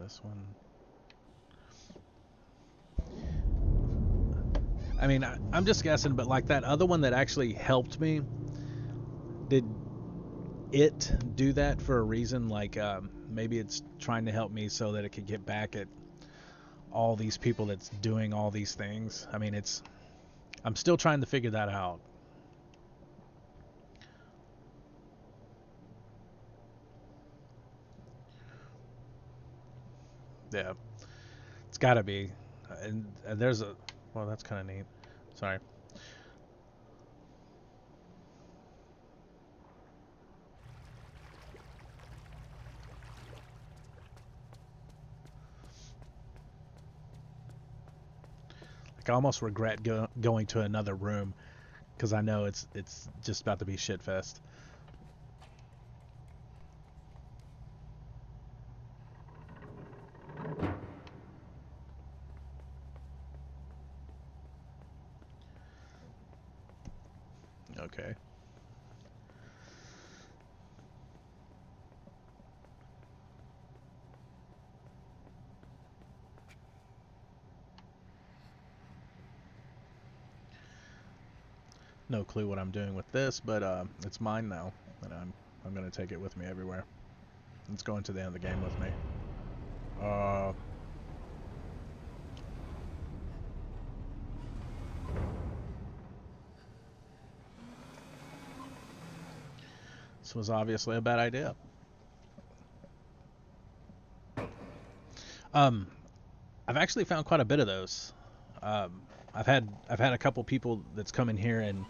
this one. I mean, I'm just guessing, but like that other one that actually helped me, did it do that for a reason? Like maybe it's trying to help me so that it could get back at all these people that's doing all these things. I mean, I'm still trying to figure that out. Yeah, it's got to be. And there's a well, that's kind of neat. Sorry. Like I almost regret going to another room because I know it's just about to be shit fest. Okay. No clue what I'm doing with this, but it's mine now, and I'm gonna take it with me everywhere. It's going to the end of the game with me. Uh, this was obviously a bad idea. Um, I've actually found quite a bit of those. Um, I've had a couple people that's come in here and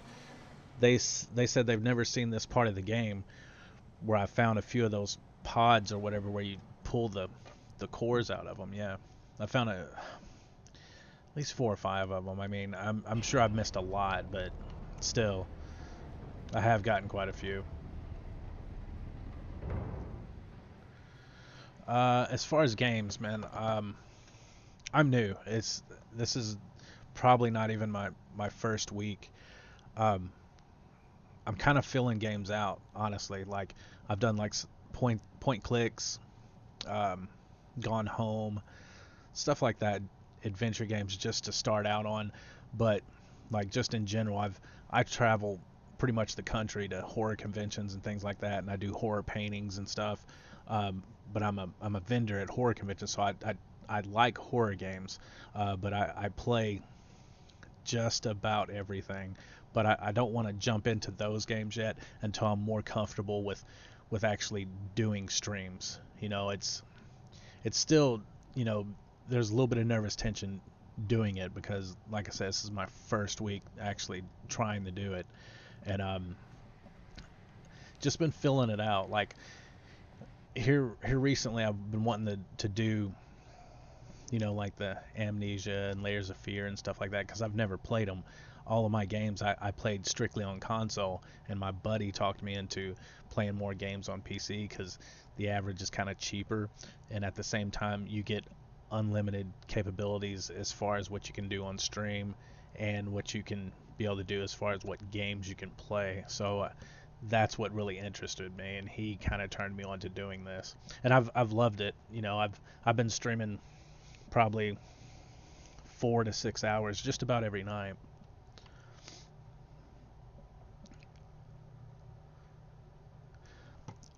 they said they've never seen this part of the game where I found a few of those pods or whatever where you pull the cores out of them. Yeah, I found at least 4 or 5 of them. I mean, I'm sure I've missed a lot, but still, I have gotten quite a few. As far as games, man, I'm new. This is probably not even my first week. Um, I'm kind of filling games out, honestly. Like I've done like point clicks, um, gone home, stuff like that, adventure games just to start out on. But like just in general, I travel pretty much the country to horror conventions and things like that, and I do horror paintings and stuff. But I'm a vendor at horror conventions, so I like horror games, but I play just about everything. But I don't want to jump into those games yet until I'm more comfortable with actually doing streams. It's still, you know, there's a little bit of nervous tension doing it because, like I said, this is my first week actually trying to do it, and just been filling it out. Like here recently, I've been wanting to do, like the Amnesia and Layers of Fear and stuff like that because I've never played them. All of my games I played strictly on console, and my buddy talked me into playing more games on PC because the average is kind of cheaper, and at the same time you get unlimited capabilities as far as what you can do on stream and what you can be able to do as far as what games you can play. So that's what really interested me, and he kind of turned me on to doing this, and I've loved it. I've been streaming probably 4 to 6 hours just about every night.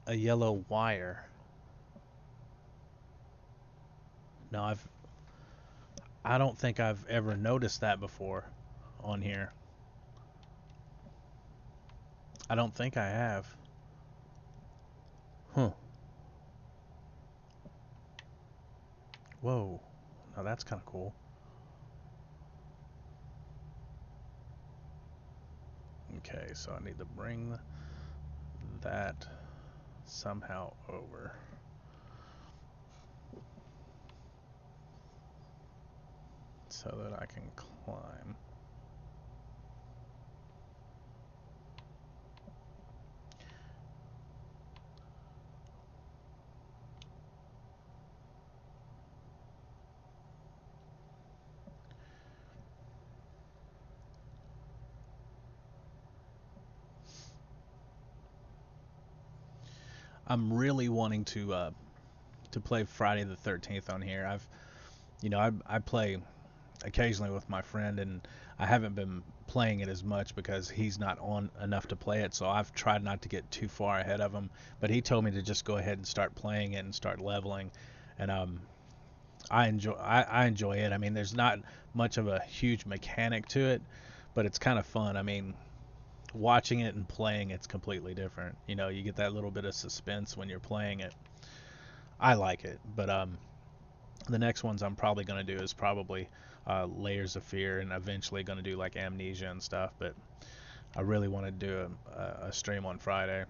A yellow wire. No, I don't think I've ever noticed that before on here. I don't think I have. Huh. Whoa. Now that's kind of cool. Okay, so I need to bring that somehow over so that I can climb. I'm really wanting to to play Friday the 13th on here. I play occasionally with my friend, and I haven't been playing it as much because he's not on enough to play it. So I've tried not to get too far ahead of him. But he told me to just go ahead and start playing it and start leveling, and I enjoy it. I mean, there's not much of a huge mechanic to it, but it's kind of fun. I mean, watching it and playing it's completely different. You get that little bit of suspense when you're playing it. I like it, but the next ones I'm probably going to do is probably Layers of Fear, and eventually going to do like Amnesia and stuff. But I really want to do a stream on Friday.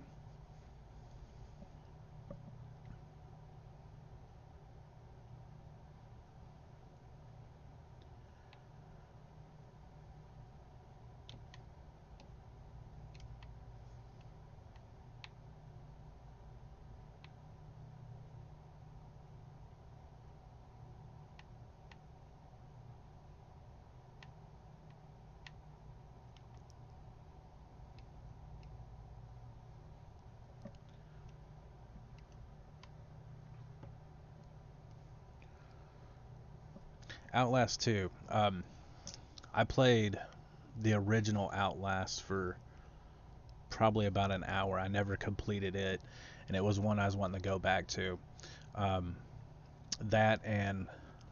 Outlast 2. I played the original Outlast for probably about an hour. I never completed it, and it was one I was wanting to go back to. Um, that and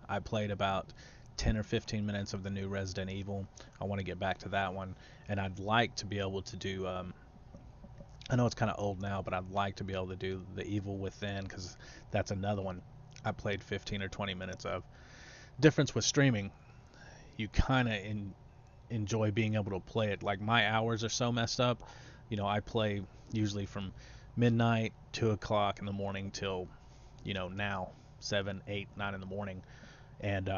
I played about 10 or 15 minutes of the new Resident Evil. I want to get back to that one, and I'd like to be able to do. I know it's kind of old now, but I'd like to be able to do the Evil Within because that's another one I played 15 or 20 minutes of. Difference with streaming, you kind of enjoy being able to play it. Like my hours are so messed up. I play usually from midnight, 2 o'clock in the morning till now 7, 8, 9 in the morning, and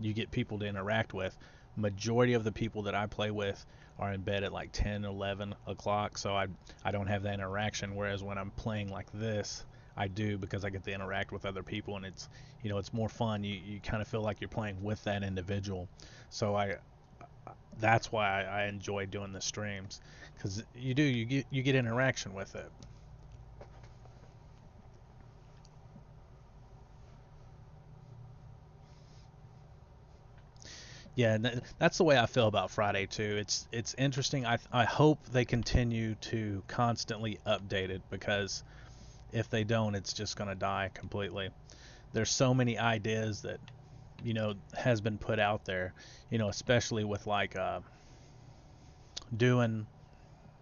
you get people to interact with. Majority of the people that I play with are in bed at like 10, 11 o'clock, so I don't have that interaction. Whereas when I'm playing like this, I do because I get to interact with other people, and it's more fun. You kind of feel like you're playing with that individual. So that's why I enjoy doing the streams because you get interaction with it. Yeah, and that's the way I feel about Friday too. It's interesting. I hope they continue to constantly update it because if they don't, it's just gonna die completely. There's so many ideas that has been put out there, especially with like doing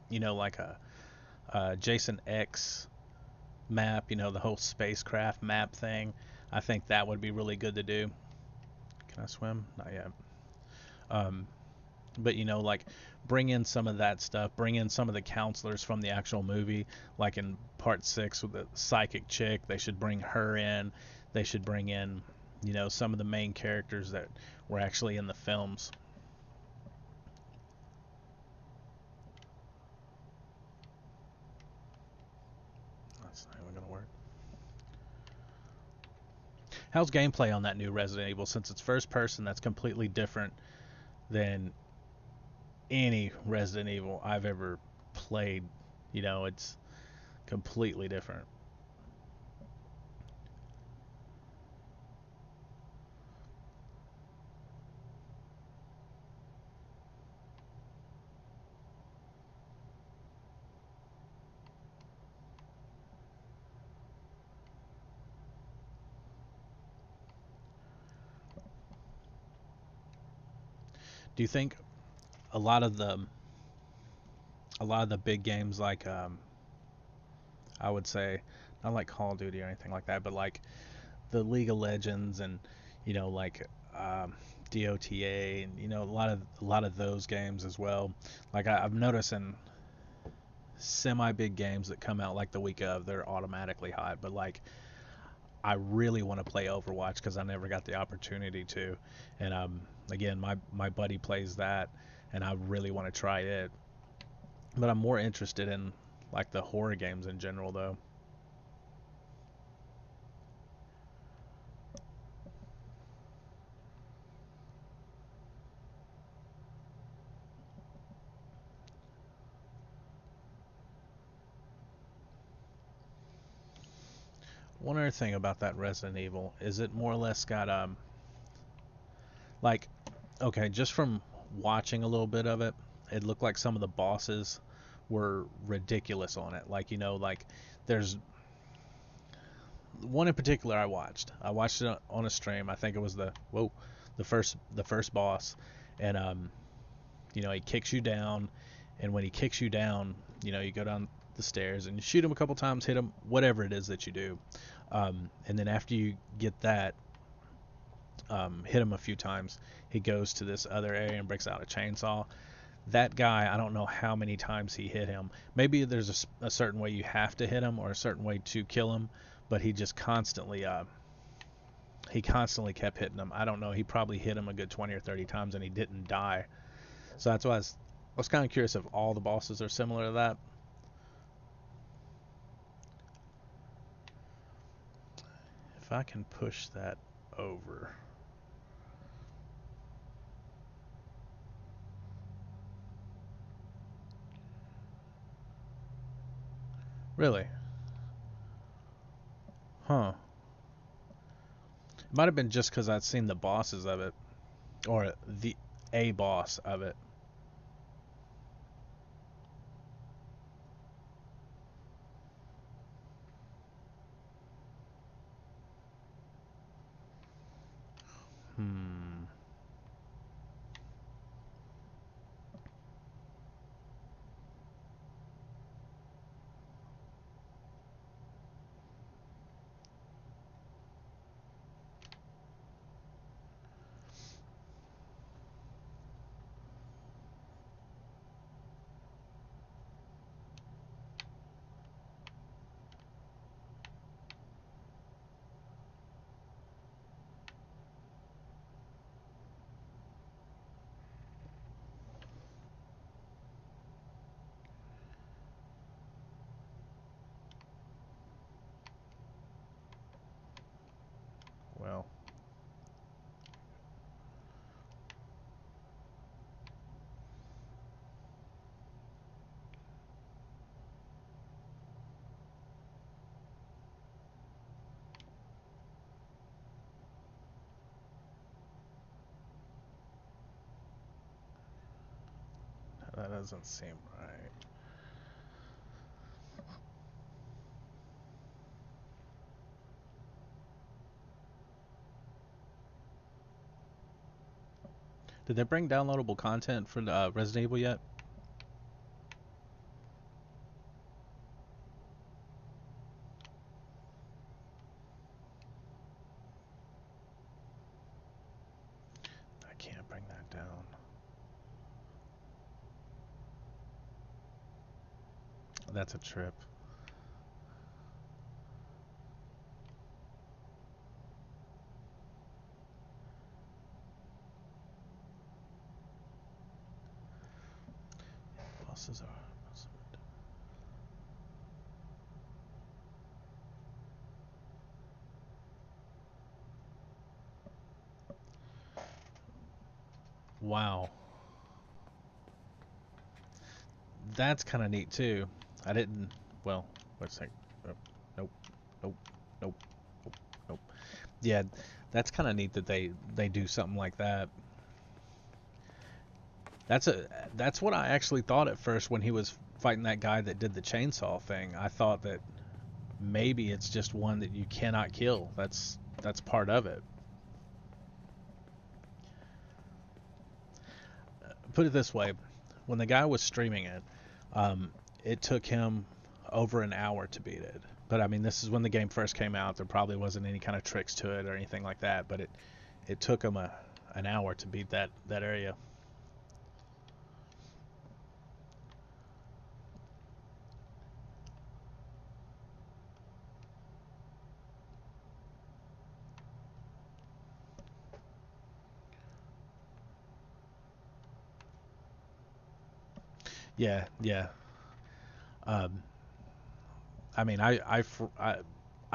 like a Jason X map, the whole spacecraft map thing. I think that would be really good to do. Can I swim? Not yet. Um, but like bring in some of that stuff, bring in some of the counselors from the actual movie, like in part 6 with the psychic chick. They should bring her in. They should bring in some of the main characters that were actually in the films. That's not even gonna work. How's gameplay on that new Resident Evil? Since it's first person, that's completely different than any Resident Evil I've ever played. It's completely different. Do you think a lot of the a lot of the big games like I would say not like Call of Duty or anything like that, but like the League of Legends and like DOTA and a lot of those games as well. Like I've noticed in semi big games that come out like the week of, they're automatically hot. But like I really want to play Overwatch because I never got the opportunity to. And again, my buddy plays that, and I really want to try it. But I'm more interested in like the horror games in general, though. One other thing about that Resident Evil is it more or less got like okay, just from watching a little bit of it, it looked like some of the bosses were ridiculous on it. Like, like there's one in particular I watched. I watched it on a stream. I think it was the first boss, and he kicks you down, and when he kicks you down, you go down the stairs and you shoot him a couple times, hit him, whatever it is that you do, and then after you get that, hit him a few times, he goes to this other area and breaks out a chainsaw. That guy, I don't know how many times he hit him. Maybe there's a certain way you have to hit him or a certain way to kill him, but he constantly kept hitting him. I don't know. He probably hit him a good 20 or 30 times and he didn't die. So that's why I was kind of curious if all the bosses are similar to that. If I can push that over. Really? Huh. It might have been just because I'd seen the bosses of it, or the a boss of it. Hmm. Well, that doesn't seem right. Did they bring downloadable content for the Resident Evil yet? I can't bring that down. That's a trip. Bosses are. Wow. That's kind of neat too. I didn't. Well, wait a sec. Oh, nope. Nope. Nope. Nope. Nope. Yeah, that's kind of neat that they do something like that. That's what I actually thought at first when he was fighting that guy that did the chainsaw thing. I thought that maybe it's just one that you cannot kill. That's part of it. Put it this way, when the guy was streaming it, it took him over an hour to beat it. But I mean, this is when the game first came out. There probably wasn't any kind of tricks to it or anything like that. But it took him an hour to beat that area. Yeah, yeah. Um, I mean, I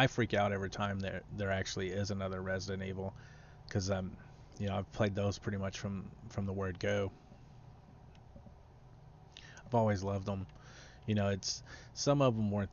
freak out every time there actually is another Resident Evil because I've played those pretty much from the word go. I've always loved them. It's some of them weren't